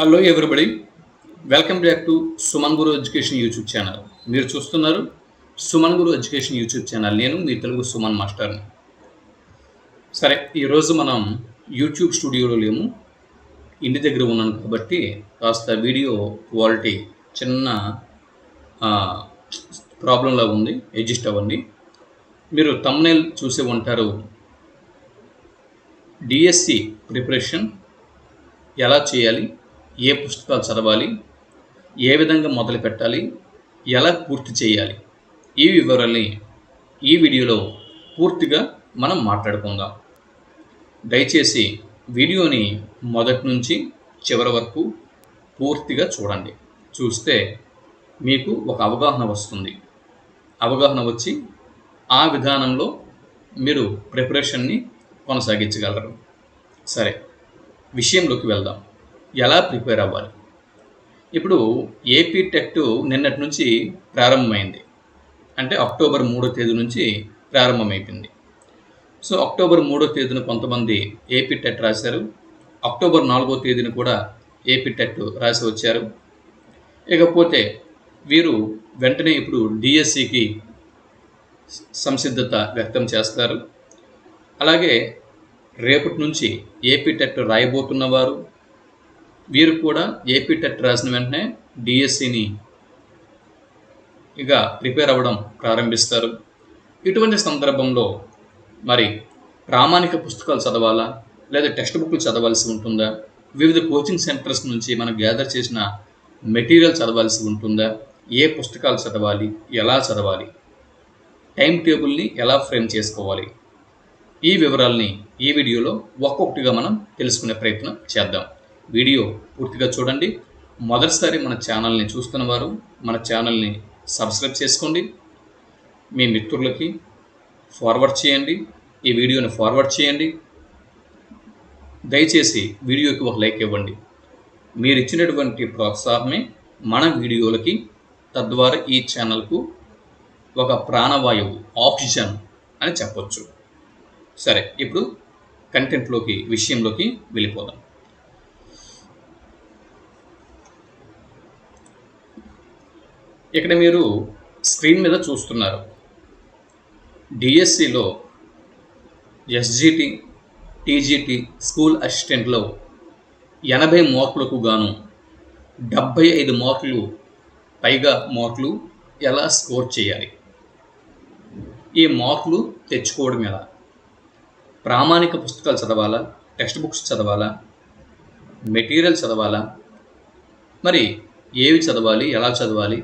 Hello everybody, welcome back to Suman Guru education YouTube channel. మీరు చూస్తున్నారు సుమన్ గురు education YouTube channel. నేను మీ తెలుగు సుమన్ మాస్టర్ని. సరే, ఈరోజు మనం యూట్యూబ్ స్టూడియోలో లేము, ఇంటి దగ్గర ఉన్నాను కాబట్టి కాస్త వీడియో క్వాలిటీ చిన్న ప్రాబ్లంలా ఉంది, అడ్జస్ట్ అవ్వండి. మీరు థంబ్నెయిల్ చూసే ఉంటారు, డిఎస్సి ప్రిపరేషన్ ఎలా చేయాలి, ఏ పుస్తకాలు చదవాలి, ఏ విధంగా మొదలు పెట్టాలి, ఎలా పూర్తి చేయాలి, ఈ వివరాల్ని ఈ వీడియోలో పూర్తిగా మనం మాట్లాడుకుందాం. దయచేసి వీడియోని మొదటి నుంచి చివరి వరకు పూర్తిగా చూడండి. చూస్తే మీకు ఒక అవగాహన వస్తుంది. అవగాహన వచ్చి ఆ విధానంలో మీరు ప్రిపరేషన్ని కొనసాగించగలరు. సరే, విషయంలోకి వెళ్దాం. ఎలా ప్రిపేర్ అవ్వాలి? ఇప్పుడు ఏపీ టెట్ నిన్నటి నుంచి ప్రారంభమైంది. అంటే అక్టోబర్ 3వ తేదీ నుంచి ప్రారంభమైపోయింది. సో అక్టోబర్ 3వ తేదీన కొంతమంది ఏపీ టెట్ రాశారు. అక్టోబర్ 4వ తేదీన కూడా ఏపీ టెట్ రాసి వచ్చారు. ఇకపోతే వీరు వెంటనే ఇప్పుడు డిఎస్సికి సంసిద్ధత వ్యక్తం చేస్తారు. అలాగే రేపటి నుంచి ఏపీ టెట్ రాయబోతున్నవారు వీరు కూడా ఏపీ టెట్ రాసిన వెంటనే డిఎస్సిని ఇక ప్రిపేర్ అవ్వడం ప్రారంభిస్తారు. ఇటువంటి సందర్భంలో మరి ప్రామాణిక పుస్తకాలు చదవాలా, లేదా టెక్స్ట్ బుక్లు చదవాల్సి ఉంటుందా, వివిధ కోచింగ్ సెంటర్స్ నుంచి మనం గ్యాదర్ చేసిన మెటీరియల్ చదవాల్సి ఉంటుందా, ఏ పుస్తకాలు చదవాలి, ఎలా చదవాలి, టైం టేబుల్ని ఎలా ఫ్రేమ్ చేసుకోవాలి, ఈ వివరాల్ని ఈ వీడియోలో ఒక్కొక్కటిగా మనం తెలుసుకునే ప్రయత్నం చేద్దాం. వీడియో పూర్తిగా చూడండి. మొదటిసారి మన ఛానల్ని చూస్తున్న వారు మన ఛానల్ని సబ్స్క్రైబ్ చేసుకోండి. మీ మిత్రులకి ఫార్వర్డ్ చేయండి, ఈ వీడియోని ఫార్వర్డ్ చేయండి. దయచేసి వీడియోకి ఒక లైక్ ఇవ్వండి. మీరు ఇచ్చినటువంటి ప్రోత్సాహమే మన వీడియోలకి, తద్వారా ఈ ఛానల్కు ఒక ప్రాణవాయువు, ఆక్సిజన్ అని చెప్పొచ్చు. సరే, ఇప్పుడు కంటెంట్లోకి, విషయంలోకి వెళ్ళిపోదాం. ఇక్కడ మీరు స్క్రీన్ మీద చూస్తున్నారు, డిఎస్సిలో ఎస్జిటి, టీజీటీ, స్కూల్ అసిస్టెంట్లో 80 మార్కులకు గాను 75 మార్కులు పైగా మార్కులు ఎలా స్కోర్ చేయాలి, ఈ మార్కులు తెచ్చుకోవడం ఎలా, ప్రామాణిక పుస్తకాలు చదవాలా, టెక్స్ట్ బుక్స్ చదవాలా, మెటీరియల్ చదవాలా, మరి ఏవి చదవాలి, ఎలా చదవాలి,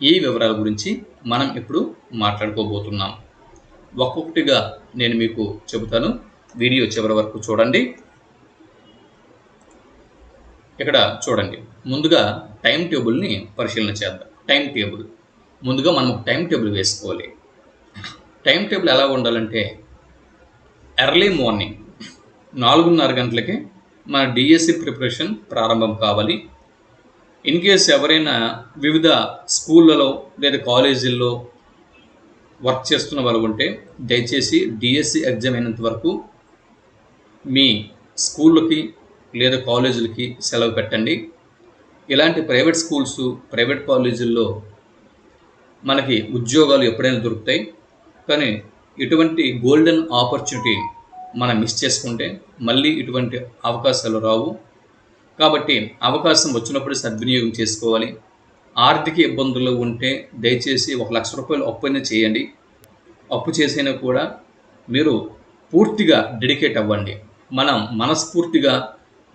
ఈ వివరాల గురించి మనం ఇప్పుడు మాట్లాడుకోబోతున్నాం. ఒక్కొక్కటిగా నేను మీకు చెబుతాను. వీడియో చివరి వరకు చూడండి. ఇక్కడ చూడండి, ముందుగా టైం టేబుల్ని పరిశీలన చేద్దాం. టైం టేబుల్, ముందుగా మనం టైం టేబుల్ వేసుకోవాలి. టైం టేబుల్ ఎలా ఉండాలంటే, ఎర్లీ మార్నింగ్ 4:30 గంటలకి మన డిఎస్సి ప్రిపరేషన్ ప్రారంభం కావాలి. ఇన్ కేస్ ఎవరైనా వివిధ స్కూళ్ళలో లేదా కాలేజీల్లో వర్క్ చేస్తున్న వాళ్ళు ఉంటే దయచేసి డిఎస్సి ఎగ్జామ్ అయినంత వరకు మీ స్కూళ్ళకి లేదా కాలేజీలకి సెలవు పెట్టండి. ఇలాంటి ప్రైవేట్ స్కూల్స్, ప్రైవేట్ కాలేజీల్లో మనకి ఉద్యోగాలు ఎప్పుడైనా దొరుకుతాయి. కానీ ఇటువంటి గోల్డెన్ ఆపర్చునిటీ మనం మిస్ చేసుకుంటే మళ్ళీ ఇటువంటి అవకాశాలు రావు. కాబట్టి అవకాశం వచ్చినప్పుడు సద్వినియోగం చేసుకోవాలి. ఆర్థిక ఇబ్బందులు ఉంటే దయచేసి 1 లక్ష రూపాయలు అప్పైనా చేయండి. అప్పు చేసైనా కూడా మీరు పూర్తిగా డెడికేట్ అవ్వండి. మనం మనస్ఫూర్తిగా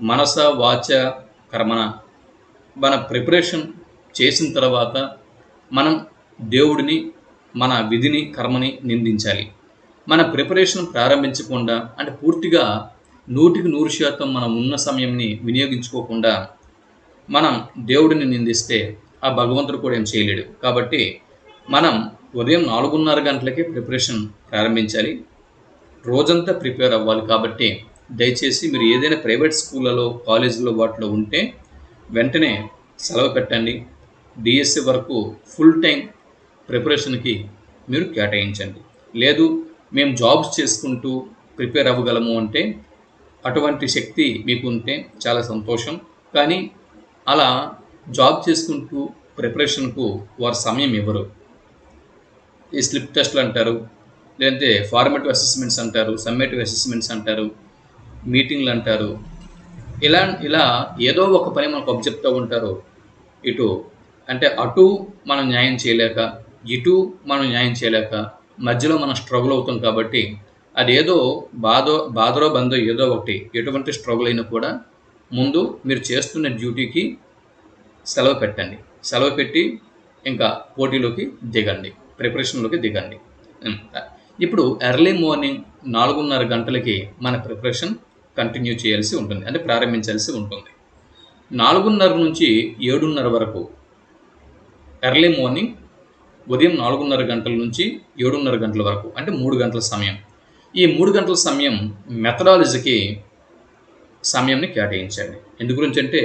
మనస, వాచ, కర్మన మన ప్రిపరేషన్ చేసిన తర్వాత మనం దేవుడిని, మన విధిని, కర్మని నిందించాలి. మన ప్రిపరేషన్ ప్రారంభించకుండా, అంటే పూర్తిగా 100% మనం ఉన్న సమయంని వినియోగించుకోకుండా మనం దేవుడిని నిందిస్తే ఆ భగవంతుడు కూడా ఏం చేయలేడు. కాబట్టి మనం ఉదయం 4:30 గంటలకే ప్రిపరేషన్ ప్రారంభించాలి. రోజంతా ప్రిపేర్ అవ్వాలి. కాబట్టి దయచేసి మీరు ఏదైనా ప్రైవేట్ స్కూళ్ళలో, కాలేజీలో వాటిలో ఉంటే వెంటనే సెలవు పెట్టండి. డిఎస్సి వరకు ఫుల్ టైం ప్రిపరేషన్కి మీరు కేటాయించండి. లేదు మేము జాబ్స్ చేసుకుంటూ ప్రిపేర్ అవ్వగలము అంటే అటువంటి శక్తి మీకు ఉంటే చాలా సంతోషం. కానీ అలా జాబ్ చేసుకుంటూ ప్రిపరేషన్కు వారు సమయం ఇవ్వరు. ఈ స్లిప్ టెస్ట్లు అంటారు, లేదంటే ఫార్మేటివ్ అసెస్మెంట్స్ అంటారు, సమ్మేటివ్ అసెస్మెంట్స్ అంటారు, మీటింగ్లు అంటారు. ఇలా ఏదో ఒక పని మనకు అప్పచెప్తూ ఉంటారు. ఇటు అంటే అటు మనం న్యాయం చేయలేక, ఇటు మనం న్యాయం చేయలేక మధ్యలో మనం స్ట్రగుల్ అవుతాం. కాబట్టి అదేదో బాధరో బందో ఏదో ఒకటి, ఎటువంటి స్ట్రగుల్ అయినా కూడా ముందు మీరు చేస్తున్న డ్యూటీకి సెలవు పెట్టండి. సెలవు పెట్టి ఇంకా పోటీలోకి దిగండి, ప్రిపరేషన్లోకి దిగండి. ఇప్పుడు ఎర్లీ మార్నింగ్ 4:30 గంటలకి మన ప్రిపరేషన్ కంటిన్యూ చేయాల్సి ఉంటుంది, అంటే ప్రారంభించాల్సి ఉంటుంది. 4:30 నుంచి 7:30 వరకు ఎర్లీ మార్నింగ్, ఉదయం 4:30 గంటల నుంచి 7:30 గంటల వరకు, అంటే 3 గంటల సమయం. ఈ 3 గంటల సమయం మెథడాలజీకి సమయాన్ని కేటాయించండి. ఎందు గురించి అంటే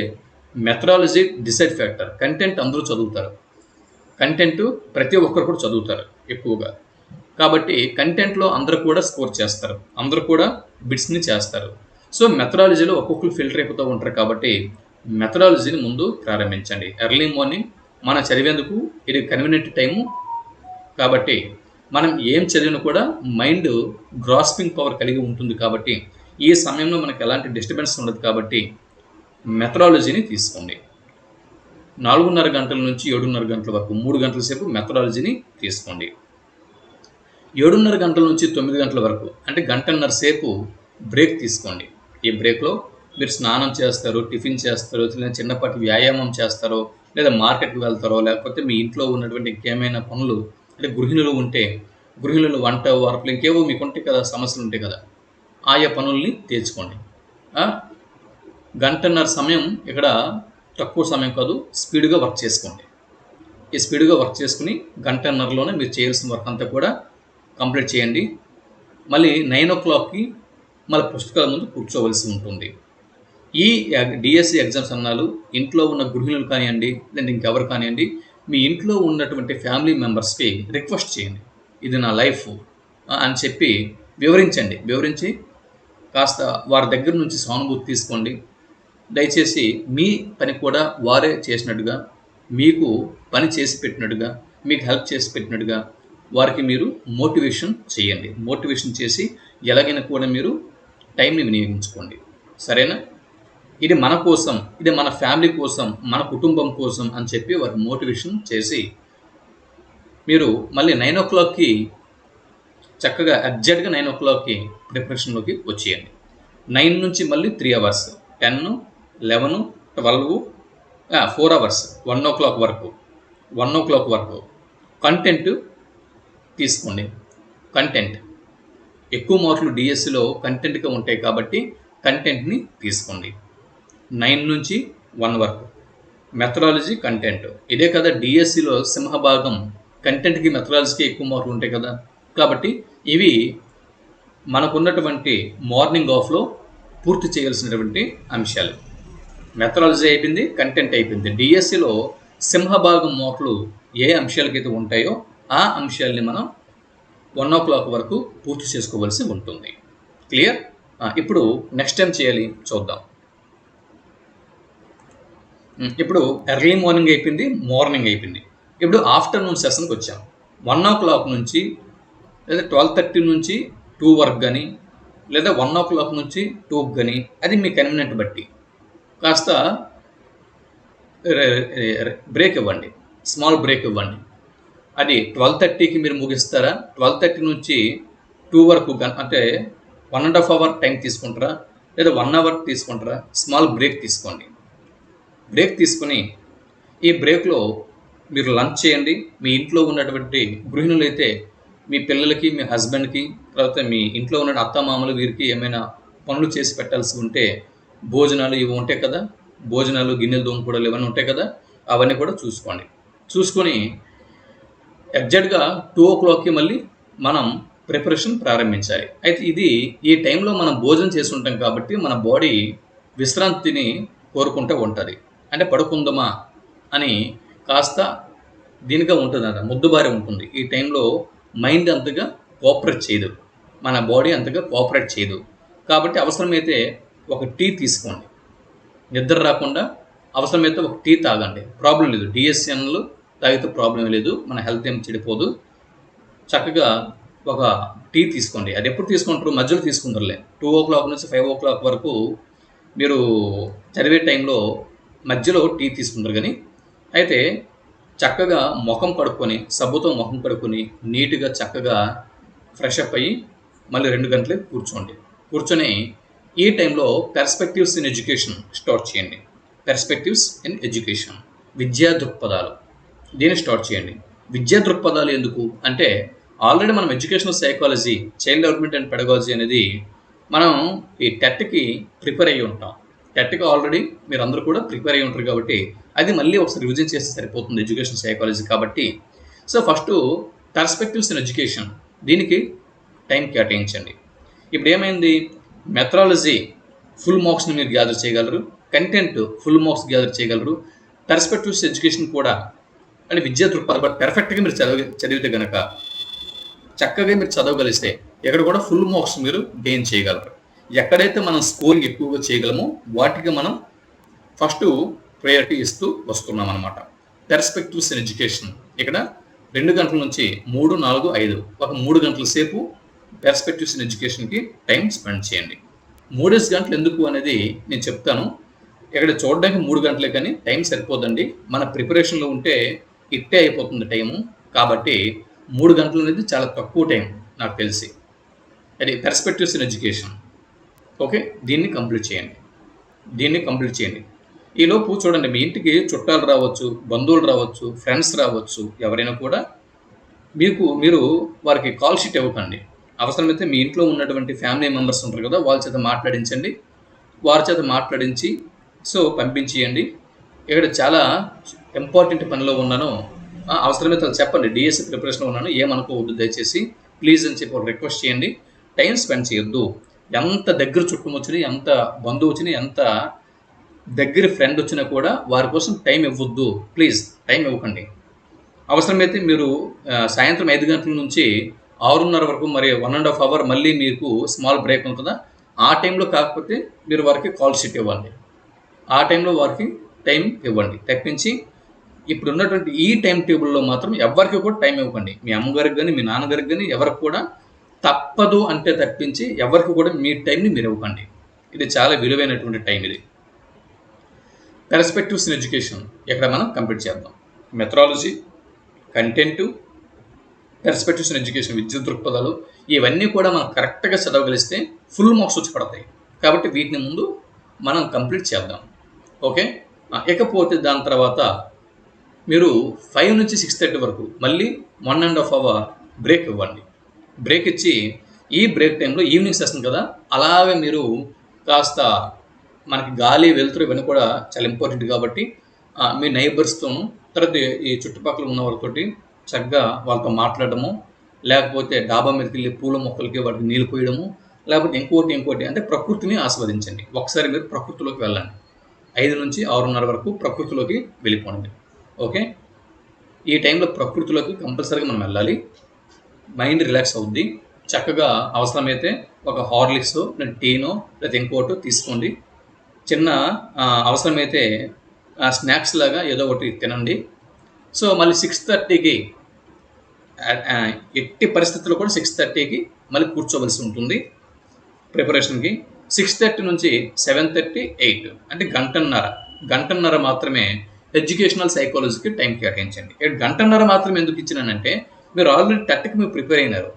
మెథడాలజీ డిసైడ్ ఫ్యాక్టర్. కంటెంట్ అందరూ చదువుతారు, కంటెంట్ ప్రతి ఒక్కరు కూడా చదువుతారు ఎక్కువగా. కాబట్టి కంటెంట్లో అందరూ కూడా స్కోర్ చేస్తారు, అందరూ కూడా బిట్స్ని చేస్తారు. సో మెథడాలజీలో ఒక్కొక్కరు ఫిల్టర్ అయిపోతూ ఉంటారు. కాబట్టి మెథడాలజీని ముందు ప్రారంభించండి. ఎర్లీ మార్నింగ్ మనం చదివేందుకు ఇది కన్వీనియంట్ టైము. కాబట్టి మనం ఏం చదివినా కూడా మైండ్ గ్రాస్పింగ్ పవర్ కలిగి ఉంటుంది. కాబట్టి ఈ సమయంలో మనకు ఎలాంటి డిస్టర్బెన్స్ ఉండదు. కాబట్టి మెథడాలజీని తీసుకోండి. 4:30 గంటల నుంచి 7:30 గంటల వరకు 3 గంటల సేపు మెథడాలజీని తీసుకోండి. 7:30 గంటల నుంచి 9 గంటల వరకు, అంటే గంటన్నర సేపు బ్రేక్ తీసుకోండి. ఈ బ్రేక్లో మీరు స్నానం చేస్తారు, టిఫిన్ చేస్తారు, లేదా చిన్నపాటి వ్యాయామం చేస్తారో, లేదా మార్కెట్కి వెళ్తారో, లేకపోతే మీ ఇంట్లో ఉన్నటువంటి ఇంకేమైనా పనులు, అంటే గృహిణులు ఉంటే గృహిణులు వంట వార్పులు ఇంకేవో మీకు ఉంటాయి కదా, సమస్యలు ఉంటాయి కదా, ఆయా పనుల్ని తీర్చుకోండి. గంటన్నర సమయం ఇక్కడ తక్కువ సమయం కాదు, స్పీడ్గా వర్క్ చేసుకోండి. ఈ స్పీడ్గా వర్క్ చేసుకుని గంటన్నరలోనే మీరు చేయాల్సిన వర్క్ అంతా కూడా కంప్లీట్ చేయండి. మళ్ళీ 9 o'clockకి మళ్ళీ పుస్తకాల ముందు కూర్చోవలసి ఉంటుంది. ఈ డిఎస్సి ఎగ్జామ్స్ అన్నాలు ఇంట్లో ఉన్న గృహిణులు కానివ్వండి, లేదా ఇంకెవరు కానివ్వండి, మీ ఇంట్లో ఉన్నటువంటి ఫ్యామిలీ మెంబర్స్కి రిక్వెస్ట్ చేయండి, ఇది నా లైఫ్ అని చెప్పి వివరించి కాస్త వారి దగ్గర నుంచి సానుభూతి తీసుకోండి. దయచేసి మీ పని కూడా వారే చేసినట్టుగా, మీకు పని చేసి పెట్టినట్టుగా, మీకు హెల్ప్ చేసి పెట్టినట్టుగా వారికి మీరు మోటివేషన్ చేయండి. మోటివేషన్ చేసి ఎలాగైనా కూడా మీరు టైంని వినియోగించుకోండి. సరేనా? ఇది మన కోసం, ఇది మన ఫ్యామిలీ కోసం, మన కుటుంబం కోసం అని చెప్పి వారికి మోటివేషన్ చేసి మీరు మళ్ళీ 9 o'clockకి చక్కగా ఎగ్జాక్ట్గా 9 o'clockకి ప్రిపరేషన్లోకి వచ్చేయండి. 9 నుంచి మళ్ళీ 3 hours, 10, 11, 12, 4 hours, 1 o'clock వరకు 1 o'clock వరకు కంటెంట్ తీసుకోండి. కంటెంట్ ఎక్కువ మార్కులు డిఎస్సిలో కంటెంట్గా ఉంటాయి. కాబట్టి కంటెంట్ని తీసుకోండి. 9 నుంచి 1 వరకు మెథడాలజీ, కంటెంట్. ఇదే కదా డిఎస్సిలో సింహభాగం, కంటెంట్కి మెథడాలజీకి ఎక్కువ మార్కులు ఉంటాయి కదా. కాబట్టి ఇవి మనకున్నటువంటి మార్నింగ్ ఆఫ్లో పూర్తి చేయాల్సినటువంటి అంశాలు. మెథడాలజీ అయిపోయింది, కంటెంట్ అయిపోయింది. డిఎస్సిలో సింహభాగం మార్కులు ఏ అంశాలకైతే ఉంటాయో ఆ అంశాలని మనం 1 o'clock వరకు పూర్తి చేసుకోవాల్సి ఉంటుంది. క్లియర్? ఇప్పుడు నెక్స్ట్ టైం చేయాలి చూద్దాం. ఇప్పుడు ఎర్లీ మార్నింగ్ అయిపోయింది, మార్నింగ్ అయిపోయింది. ఇప్పుడు ఆఫ్టర్నూన్ సెషన్కి వచ్చాం. 1 o'clock నుంచి లేదా 12:30 నుంచి 2 వరకు కానీ, లేదా 1 o'clock నుంచి 2కి కానీ, అది మీ కన్వీనియంట్ బట్టి కాస్త బ్రేక్ ఇవ్వండి, స్మాల్ బ్రేక్ ఇవ్వండి. అది 12:30కి మీరు ముగిస్తారా, 12:30 నుంచి 2 వరకు అంటే 1.5 hour టైం తీసుకుంటారా, లేదా 1 hour తీసుకుంటారా, స్మాల్ బ్రేక్ తీసుకోండి. బ్రేక్ తీసుకుని ఈ బ్రేక్లో మీరు లంచ్ చేయండి. మీ ఇంట్లో ఉన్నటువంటి గృహిణులు అయితే మీ పిల్లలకి, మీ హస్బెండ్కి, తర్వాత మీ ఇంట్లో ఉన్న అత్తమామలు వీరికి ఏమైనా పనులు చేసి పెట్టాల్సి ఉంటే భోజనాలు ఇవి ఉంటాయి కదా, భోజనాలు, గిన్నెలు దోముకోవడాలు ఇవన్నీ ఉంటాయి కదా, అవన్నీ కూడా చూసుకోండి. చూసుకొని ఎగ్జాక్ట్గా 2 o'clockకి మళ్ళీ మనం ప్రిపరేషన్ ప్రారంభించాలి. అయితే ఈ టైంలో మనం భోజనం చేసి ఉంటాం కాబట్టి మన బాడీ విశ్రాంతిని కోరుకుంటూ ఉంటుంది. అంటే పడుకుందామా అని కాస్త దీనిగా ఉంటుంది, అంత ముద్దుబారి ఉంటుంది. ఈ టైంలో మైండ్ అంతగా కోఆపరేట్ చేయదు, మన బాడీ అంతగా కోఆపరేట్ చేయదు. కాబట్టి అవసరమైతే ఒక టీ తీసుకోండి. నిద్ర రాకుండా అవసరమైతే ఒక టీ తాగండి, ప్రాబ్లం లేదు. డిఎస్ఎన్లు తాగితే ప్రాబ్లం లేదు, మన హెల్త్ ఏం చెడిపోదు. చక్కగా ఒక టీ తీసుకోండి. అది ఎప్పుడు తీసుకుంటారు? మధ్యలో తీసుకుంటారులే. 2 నుంచి 5 వరకు మీరు చదివే టైంలో మధ్యలో టీ తీసుకుంటారు. కానీ అయితే చక్కగా ముఖం కడుక్కొని, సబ్బుతో ముఖం కడుక్కొని, నీట్గా చక్కగా ఫ్రెష్ అప్ అయ్యి మళ్ళీ 2 గంటలు కూర్చొని ఈ టైంలో పెర్స్పెక్టివ్స్ ఇన్ ఎడ్యుకేషన్ స్టార్ట్ చేయండి. పెర్స్పెక్టివ్స్ ఇన్ ఎడ్యుకేషన్, విద్యా దృక్పథాలు, దీన్ని స్టార్ట్ చేయండి. విద్యా దృక్పథాలు ఎందుకు అంటే, ఆల్రెడీ మనం educational psychology, child development and pedagogy అనేది మనం ఈ టెట్కి ప్రిపేర్ అయ్యి ఉంటాం. టెట్కి ఆల్రెడీ మీరు అందరూ కూడా ప్రిపేర్ అయ్యి ఉంటారు కాబట్టి అది మళ్ళీ ఒకసారి రివిజన్ చేస్తే సరిపోతుంది ఎడ్యుకేషన్ సైకాలజీ కాబట్టి. So first perspectives in education, దీనికి టైం కేటాయించండి. ఇప్పుడు ఏమైంది, మెథడాలజీ ఫుల్ మార్క్స్ని మీరు గ్యాదర్ చేయగలరు, కంటెంట్ ఫుల్ మార్క్స్ గ్యాదర్ చేయగలరు. పర్స్పెక్టివ్స్ ఎడ్యుకేషన్ కూడా అంటే విద్యా దృక్పథాలు పెర్ఫెక్ట్గా మీరు చదివితే కనుక, చక్కగా మీరు చదవగలిస్తే ఎక్కడ కూడా ఫుల్ మార్క్స్ మీరు గెయిన్ చేయగలరు. ఎక్కడైతే మనం స్కోరింగ్ ఎక్కువగా చేయగలమో వాటికి మనం ఫస్ట్ ప్రయారిటీ ఇస్తూ వస్తున్నాం అనమాట. పెర్స్పెక్టివ్స్ ఇన్ ఎడ్యుకేషన్ ఇక్కడ 2 గంటల నుంచి 3, 4, 5 ఒక 3 గంటల సేపు పెర్స్పెక్టివ్స్ ఇన్ ఎడ్యుకేషన్కి టైం స్పెండ్ చేయండి. 3 గంటలు ఎందుకు అనేది నేను చెప్తాను. ఇక్కడ చూడడానికి 3 గంటలే కానీ టైం సరిపోదండి. మన ప్రిపరేషన్లో ఉంటే ఇట్టే అయిపోతుంది టైము. కాబట్టి 3 గంటలు అనేది చాలా తక్కువ టైం నాకు తెలిసి. అది పెర్స్పెక్టివ్స్ ఇన్ ఎడ్యుకేషన్. ఓకే, దీన్ని కంప్లీట్ చేయండి. ఈలోపు చూడండి, మీ ఇంటికి చుట్టాలు రావచ్చు, బంధువులు రావచ్చు, ఫ్రెండ్స్ రావచ్చు, ఎవరైనా కూడా మీరు వారికి కాల్ షీట్ ఇవ్వకండి. అవసరమైతే మీ ఇంట్లో ఉన్నటువంటి ఫ్యామిలీ మెంబర్స్ ఉంటారు కదా, వాళ్ళ చేత మాట్లాడించండి. వారి చేత మాట్లాడించి పంపించేయండి. ఇక్కడ చాలా ఇంపార్టెంట్ పనిలో ఉన్నాను, అవసరమైతే చెప్పండి, డిఎస్సి ప్రిపరేషన్లో ఉన్నాను, ఏమనుకోవద్దు దయచేసి ప్లీజ్ అని చెప్పి రిక్వెస్ట్ చేయండి. టైం స్పెండ్ చేయొద్దు. ఎంత దగ్గర చుట్టం వచ్చినా, ఎంత బంధువు వచ్చినా, ఎంత దగ్గర ఫ్రెండ్ వచ్చినా కూడా వారి కోసం టైం ఇవ్వద్దు. ప్లీజ్ టైం ఇవ్వకండి. అవసరమైతే మీరు సాయంత్రం 5 గంటల నుంచి 6:30 వరకు మరి 1.5 అవర్ మళ్ళీ మీకు స్మాల్ బ్రేక్ ఉంటుందా, ఆ టైంలో కాకపోతే మీరు వారికి కాల్ షీట్ ఇవ్వండి. ఆ టైంలో వారికి టైం ఇవ్వండి. తప్పించి ఇప్పుడు ఉన్నటువంటి ఈ టైం టేబుల్లో మాత్రం ఎవరికి కూడా టైం ఇవ్వకండి. మీ అమ్మగారికి కానీ, మీ నాన్నగారికి కానీ ఎవరికి కూడా తప్పదు అంటే తప్పించి ఎవరికి కూడా మీ టైంని మీరు ఇవ్వకండి. ఇది చాలా విలువైనటువంటి టైం. ఇది పెర్స్పెక్టివ్స్ ఇన్ ఎడ్యుకేషన్ ఇక్కడ మనం కంప్లీట్ చేద్దాం. Methodology, content, perspectives in education, విద్యుత్ దృక్పథాలు, ఇవన్నీ కూడా మనం కరెక్ట్గా చదవగలిస్తే ఫుల్ మార్క్స్ వచ్చి పడతాయి. కాబట్టి వీటిని ముందు మనం కంప్లీట్ చేద్దాం. ఓకే, ఇకపోతే దాని తర్వాత మీరు 5 నుంచి 6:30 వరకు మళ్ళీ 1.5 అవర్ బ్రేక్ ఇవ్వండి. బ్రేక్ ఇచ్చి ఈ బ్రేక్ టైంలో ఈవినింగ్ సెషన్ కదా, అలాగే మీరు కాస్త మనకి గాలి, వెలుతురు ఇవన్నీ కూడా చాలా ఇంపార్టెంట్ కాబట్టి మీ నైబర్స్తోనూ, తర్వాత ఈ చుట్టుపక్కల ఉన్న వాళ్ళతోటి చక్కగా వాళ్ళతో మాట్లాడము, లేకపోతే డాబా మీదకి వెళ్ళి పూల మొక్కలకి వాటికి నీళ్ళు పోయడము, లేకపోతే ఇంకోటి అంటే ప్రకృతిని ఆస్వాదించండి. ఒకసారి మీరు ప్రకృతిలోకి వెళ్ళండి. 5 నుంచి 6:30 వరకు ప్రకృతిలోకి వెళ్ళిపోండి. ఓకే, ఈ టైంలో ప్రకృతిలోకి కంపల్సరీగా మనం వెళ్ళాలి. మైండ్ రిలాక్స్ అవుద్ది. చక్కగా అవసరమైతే ఒక హార్లిక్స్, టీనో లేదా ఇంకోటో తీసుకోండి. చిన్న అవసరమైతే స్నాక్స్ లాగా ఏదో ఒకటి తినండి. మళ్ళీ 6:30కి ఎట్టి పరిస్థితుల్లో కూడా 6:30కి మళ్ళీ కూర్చోవలసి ఉంటుంది ప్రిపరేషన్కి. 6:30 నుంచి 7:30, 8 అంటే గంటన్నర మాత్రమే ఎడ్యుకేషనల్ సైకాలజీకి టైం కేటాయించండి. గంటన్నర మాత్రమే ఎందుకు ఇచ్చినానంటే, మీరు ఆల్రెడీ టెట్కి మీరు ప్రిపేర్ అయినారు.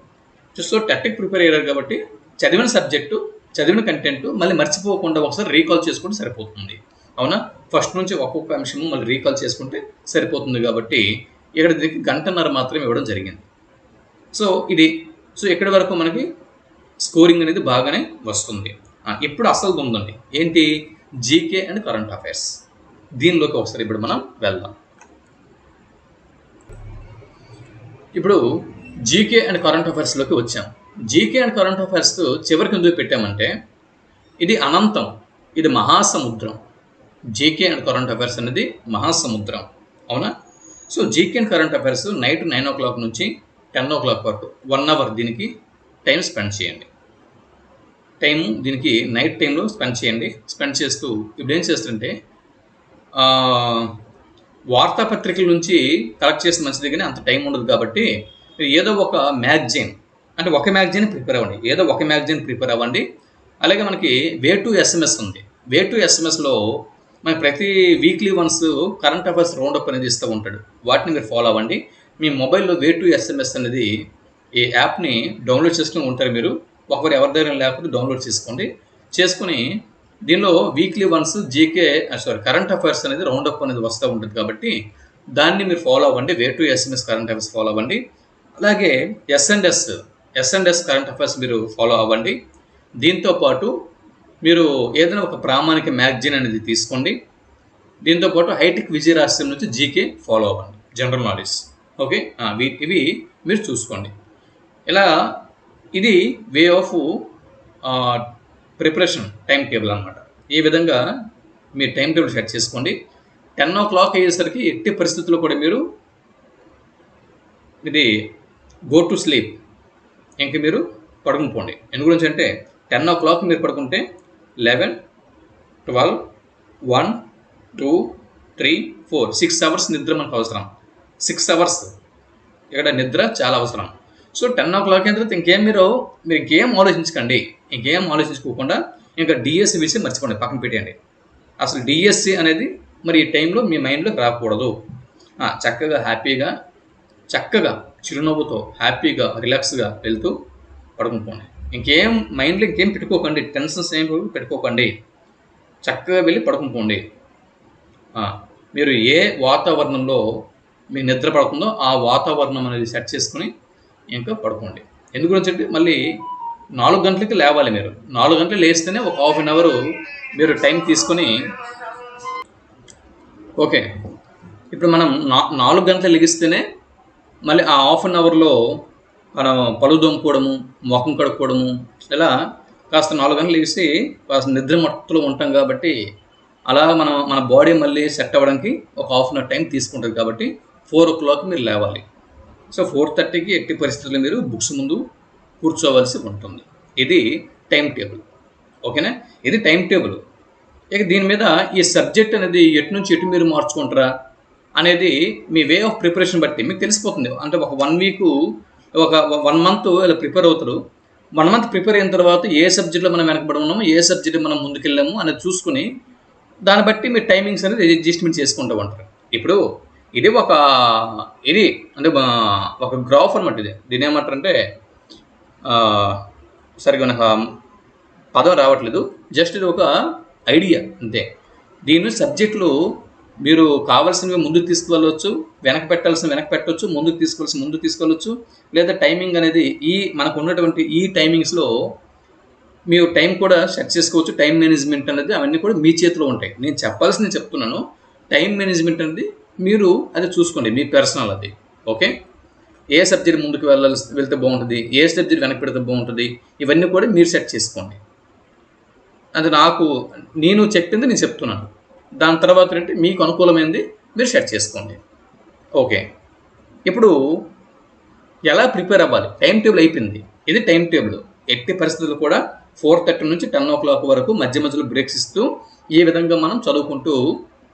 టెట్కి ప్రిపేర్ అయ్యారు కాబట్టి చదివిన సబ్జెక్టు, చదివిన కంటెంట్ మళ్ళీ మర్చిపోకుండా ఒకసారి రీకాల్ చేసుకుంటే సరిపోతుంది. అవునా, ఫస్ట్ నుంచి ఒక్కొక్క అంశము మళ్ళీ రీకాల్ చేసుకుంటే సరిపోతుంది. కాబట్టి ఇక్కడ దీనికి గంటన్నర మాత్రమే ఇవ్వడం జరిగింది. ఇక్కడి వరకు మనకి స్కోరింగ్ అనేది బాగానే వస్తుంది. ఇప్పుడు అసలు ఉందండి ఏంటి, జీకే అండ్ కరెంట్ అఫైర్స్. దీనిలోకి ఒకసారి ఇప్పుడు మనం వెళ్దాం. ఇప్పుడు జీకే అండ్ కరెంట్ అఫైర్స్లోకి వచ్చాం. జీకే అండ్ కరెంట్ అఫైర్స్ చివరికి ఎందుకు పెట్టామంటే, ఇది అనంతం, ఇది మహాసముద్రం. జీకే అండ్ కరెంట్ అఫైర్స్ అనేది మహాసముద్రం. అవునా, GK and current affairs night 9 o'clock నుంచి 10 o'clock వరకు 1 hour దీనికి టైం స్పెండ్ చేయండి. దీనికి నైట్ టైంలో స్పెండ్ చేయండి. స్పెండ్ చేస్తూ ఇప్పుడు ఏం చేస్తుంటే, వార్తాపత్రికల నుంచి కలెక్ట్ చేసి మంచిది, కానీ అంత టైం ఉండదు. కాబట్టి ఏదో ఒక మ్యాగజైన్, అంటే ఒక మ్యాగజైన్ ప్రిపేర్ అవ్వండి, ఏదో ఒక మ్యాగజైన్ ప్రిపేర్ అవ్వండి. అలాగే మనకి వే టు ఎస్ఎంఎస్ ఉంది. వే టు ఎస్ఎంఎస్లో మనకి ప్రతి weekly once current affairs roundup అనేది ఇస్తూ ఉంటాడు. వాటిని మీరు ఫాలో అవ్వండి. మీ మొబైల్లో వే టు ఎస్ఎంఎస్ అనేది ఈ యాప్ని డౌన్లోడ్ చేసుకుని ఉంటారు మీరు. ఒకరు ఎవరి దగ్గర లేకపోతే డౌన్లోడ్ చేసుకొని దీనిలో వీక్లీ వన్స్ కరెంట్ అఫైర్స్ అనేది రౌండప్ అనేది వస్తూ ఉంటుంది. కాబట్టి దాన్ని మీరు ఫాలో అవ్వండి. Way to SMS current affairs follow అవ్వండి. అలాగే ఎస్ఎండ్ఎస్ కరెంట్ అఫైర్స్ మీరు ఫాలో అవ్వండి. దీంతోపాటు మీరు ఏదైనా ఒక ప్రామాణిక మ్యాగజైన్ అనేది తీసుకోండి. దీంతోపాటు హైటెక్ విజయరాశ్యం నుంచి జీకే ఫాలో అవ్వండి, జనరల్ నాలెడ్జ్. ఓకే, ఇవి మీరు చూసుకోండి. ఇలా ఇది way of preparation time table అనమాట. ఈ విధంగా మీరు టైం టేబుల్ సెట్ చేసుకోండి. 10 o'clock అయ్యేసరికి ఎట్టి పరిస్థితుల్లో కూడా మీరు ఇది గో టు స్లీప్, ఇంక మీరు పడుకుని పోండి. ఎందు గురించి అంటే 10 o'clock మీరు పడుకుంటే 11, 12, 1, 2, 3, 4 6 hours నిద్ర మనకు అవసరం. 6 hours ఇక్కడ నిద్ర చాలా అవసరం. సో 10 o'clock అయిన తర్వాత మీరు ఇంకేం ఆలోచించకండి. ఇంకేం ఆలోచించుకోకుండా ఇంకా డిఎస్సి విషయం మర్చిపోండి, పక్కన పెట్టేయండి. అసలు డిఎస్సి అనేది మరి ఈ టైంలో మీ మైండ్లోకి రాకూడదు. చక్కగా హ్యాపీగా, చక్కగా చిరునవ్వుతో హ్యాపీగా రిలాక్స్గా వెళ్తూ పడుకునిపోండి. ఇంకేం మైండ్లో ఇంకేం పెట్టుకోకండి, టెన్షన్స్ ఏం పెట్టుకోకండి. చక్కగా వెళ్ళి పడుకునిపోండి. మీరు ఏ వాతావరణంలో మీ నిద్ర పడుతుందో ఆ వాతావరణం అనేది సెట్ చేసుకుని ఇంకా పడుకోండి. ఎందు గురించి అంటే మళ్ళీ 4 గంటలకి లేవాలి. మీరు 4 గంటలు లేస్తేనే ఒక ½ an hour మీరు టైం తీసుకొని, ఓకే, ఇప్పుడు మనం 4 గంటలు లెగిస్తేనే మళ్ళీ ఆ ½ an hourలో మనం పళ్ళు దొమ్ముకోవడము, మొఖం కడుక్కోవడము, ఇలా కాస్త 4 గంటలు లెగిసి కాస్త నిద్ర మత్తులో ఉంటాం. కాబట్టి అలా మన బాడీ మళ్ళీ సెట్ అవ్వడానికి ఒక ½ an hour టైం తీసుకుంటుంది. కాబట్టి 4 o'clock మీరు లేవాలి. సో 4:30కి ఎట్టి పరిస్థితుల్లో మీరు బుక్స్ ముందు కూర్చోవలసి ఉంటుంది. ఇది టైం టేబుల్. ఓకేనా, ఇది టైం టేబుల్. ఇక దీని మీద ఈ సబ్జెక్ట్ అనేది ఎటు నుంచి ఎటు మీరు మార్చుకుంటారా అనేది మీ వే ఆఫ్ ప్రిపరేషన్ బట్టి మీకు తెలిసిపోతుంది. అంటే ఒక 1 week, ఒక 1 month ఇలా ప్రిపేర్ అవుతారు. 1 month ప్రిపేర్ అయిన తర్వాత ఏ సబ్జెక్ట్లో మనం వెనకబడి ఉన్నామో, ఏ సబ్జెక్ట్ మనం ముందుకెళ్ళాము అనేది చూసుకుని దాన్ని బట్టి మీ టైమింగ్స్ అనేది అడ్జస్ట్మెంట్ చేసుకుంటూ ఉంటారు. ఇప్పుడు ఇది అంటే ఒక గ్రాఫ్ అనమాట. దీని ఏమంటారంటే సరిగ్గా నాకు పదం రావట్లేదు, జస్ట్ ఇది ఒక ఐడియా అంతే. దీని సబ్జెక్టులు మీరు కావాల్సినవి ముందుకు తీసుకువెళ్ళవచ్చు, వెనక పెట్టవచ్చు, ముందుకు తీసుకెళ్ళవచ్చు. లేదా టైమింగ్ అనేది మనకు ఉన్నటువంటి ఈ టైమింగ్స్లో మీరు టైం కూడా సెట్ చేసుకోవచ్చు. టైం మేనేజ్మెంట్ అనేది అవన్నీ కూడా మీ చేతిలో ఉంటాయి. నేను చెప్పాల్సింది చెప్తున్నాను. టైం మేనేజ్మెంట్ అనేది మీరు అది చూసుకోండి, మీ పర్సనల్ అది. ఓకే, ఏ సబ్జెక్ట్ ముందుకు వెళ్తే బాగుంటుంది, ఏ సబ్జెక్ట్ వెనక్కి పెడితే బాగుంటుంది, ఇవన్నీ కూడా మీరు సెట్ చేసుకోండి. అది నేను చెప్పింది నేను చెప్తున్నాను. దాని తర్వాత అంటే మీకు అనుకూలమైనది మీరు సెట్ చేసుకోండి. ఓకే, ఇప్పుడు ఎలా ప్రిపేర్ అవ్వాలి? టైం టేబుల్ అయిపోయింది. ఇది టైం టేబుల్. ఎట్టి పరిస్థితులు కూడా 4:30 నుంచి 10 o'clock వరకు మధ్య మధ్యలో బ్రేక్స్ ఇస్తూ ఈ విధంగా మనం చదువుకుంటూ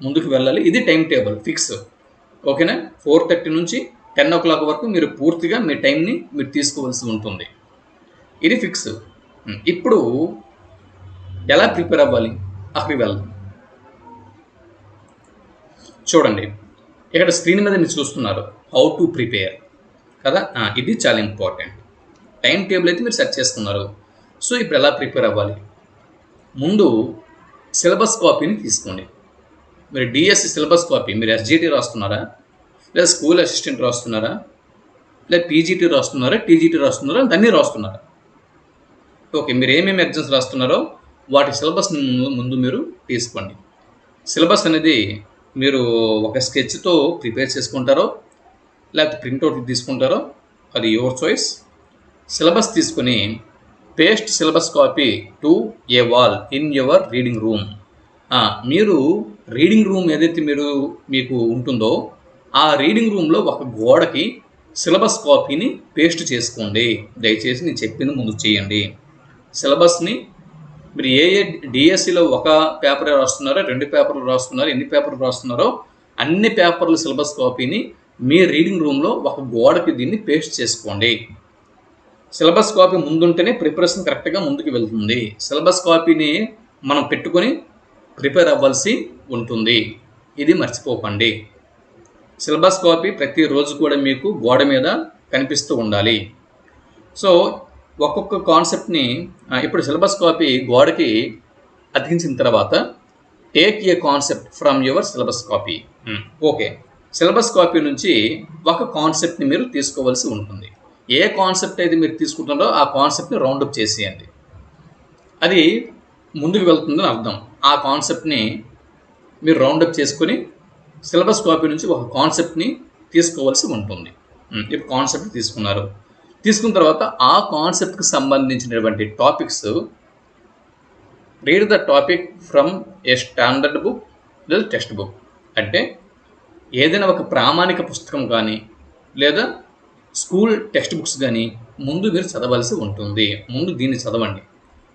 ముందుకు వెళ్ళాలి. ఇది టైం టేబుల్ ఫిక్స్. ఓకేనా, 4:30 నుంచి 10 o'clock వరకు మీరు పూర్తిగా మీ టైంని మీరు తీసుకోవాల్సి ఉంటుంది. ఇది ఫిక్స్. ఇప్పుడు ఎలా ప్రిపేర్ అవ్వాలి అక్కడికి వెళ్దాం. చూడండి, ఇక్కడ స్క్రీన్ మీద మీరు చూస్తున్నారు హౌ టు ప్రిపేర్ కదా. ఇది చాలా ఇంపార్టెంట్. టైం టేబుల్ అయితే మీరు సెట్ చేసుకున్నారు. సో ఇప్పుడు ఎలా ప్రిపేర్ అవ్వాలి? ముందు సిలబస్ కాపీని తీసుకోండి. మీరు డిఎస్సి సిలబస్ కాపీ, మీరు ఎస్జిటి రాస్తున్నారా, లేదా స్కూల్ అసిస్టెంట్ రాస్తున్నారా, లేదా పీజీటీ రాస్తున్నారా, టీజీటీ రాస్తున్నారా, అన్నీ రాస్తున్నారా? ఓకే, మీరు ఏమేమి ఎగ్జామ్స్ రాస్తున్నారో వాటి సిలబస్ని ముందు మీరు తీసుకోండి. సిలబస్ అనేది మీరు ఒక స్కెచ్తో ప్రిపేర్ చేసుకుంటారో లేకపోతే ప్రింట్అవుట్ తీసుకుంటారో అది యువర్ చాయిస్. సిలబస్ తీసుకుని paste syllabus copy to a wall in your reading room. మీరు రీడింగ్ రూమ్ ఏదైతే మీకు ఉంటుందో ఆ రీడింగ్ రూమ్లో ఒక గోడకి సిలబస్ కాపీని పేస్ట్ చేసుకోండి. దయచేసి నేను చెప్పింది ముందు చేయండి. సిలబస్ని మీరు ఏ డిఎస్సిలో ఒక పేపర్ రాస్తున్నారో, 2 పేపర్లు రాస్తున్నారో, ఎన్ని పేపర్లు రాస్తున్నారో అన్ని పేపర్ల సిలబస్ కాపీని మీ రీడింగ్ రూమ్లో ఒక గోడకి దీన్ని పేస్ట్ చేసుకోండి. సిలబస్ కాపీ ముందుంటేనే ప్రిపరేషన్ కరెక్ట్గా ముందుకు వెళ్తుంది. సిలబస్ కాపీని మనం పెట్టుకొని ప్రిపేర్ అవ్వాల్సి ఉంటుంది. ఇది మర్చిపోకండి. సిలబస్ కాపీ ప్రతిరోజు కూడా మీకు గోడ మీద కనిపిస్తూ ఉండాలి. సో ఒక్కొక్క కాన్సెప్ట్ని ఇప్పుడు సిలబస్ కాపీ గోడకి అతికించిన తర్వాత take a concept from your syllabus copy. Okay, syllabus copy నుంచి ఒక కాన్సెప్ట్ని మీరు తీసుకోవాల్సి ఉంటుంది. ఏ కాన్సెప్ట్ అయితే మీరు తీసుకుంటారో ఆ కాన్సెప్ట్ని రౌండప్ చేసేయండి. అది ముందుకు వెళ్తుందని అర్థం. ఆ కాన్సెప్ట్ని మీరు రౌండప్ చేసుకొని సిలబస్ కాపీ నుంచి ఒక కాన్సెప్ట్ని తీసుకోవాల్సి ఉంటుంది. ఇప్పుడు కాన్సెప్ట్ తీసుకున్నారు. తీసుకున్న తర్వాత ఆ కాన్సెప్ట్కి సంబంధించినటువంటి topics read the topic from A standard book లేదా టెక్స్ట్ బుక్. అంటే ఏదైనా ఒక ప్రామాణిక పుస్తకం కానీ లేదా స్కూల్ టెక్స్ట్ బుక్స్ కానీ ముందు మీరు చదవాల్సి ఉంటుంది. ముందు దీన్ని చదవండి.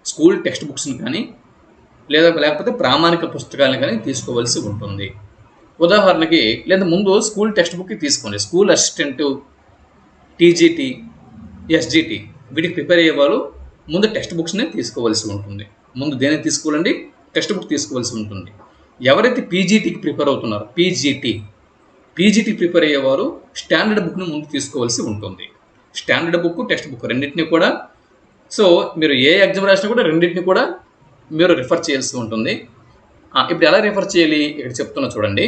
స్కూల్ టెక్స్ట్ బుక్స్ని కానీ లేకపోతే ప్రామాణిక పుస్తకాలను కానీ తీసుకోవాల్సి ఉంటుంది. ఉదాహరణకి లేదా ముందు స్కూల్ టెక్స్ట్ బుక్కి తీసుకోండి. స్కూల్ అసిస్టెంట్, టీజీటీ, ఎస్జిటి వీటికి ప్రిపేర్ అయ్యేవారు ముందు టెక్స్ట్ బుక్స్నే తీసుకోవాల్సి ఉంటుంది. ముందు దేనికి తీసుకోవాలండి? టెక్స్ట్ బుక్ తీసుకోవాల్సి ఉంటుంది. ఎవరైతే పీజీటీకి ప్రిపేర్ అవుతున్నారో పీజీటీ ప్రిపేర్ అయ్యేవారు స్టాండర్డ్ బుక్ని ముందు తీసుకోవాల్సి ఉంటుంది. స్టాండర్డ్ బుక్, టెక్స్ట్ బుక్ రెండింటిని కూడా, సో మీరు ఏ ఎగ్జామ్ రాసినా కూడా రెండింటిని కూడా మీరు రిఫర్ చేయాల్సి ఉంటుంది. ఇప్పుడు ఎలా రిఫర్ చేయాలి ఇక్కడ చెప్తున్నా చూడండి.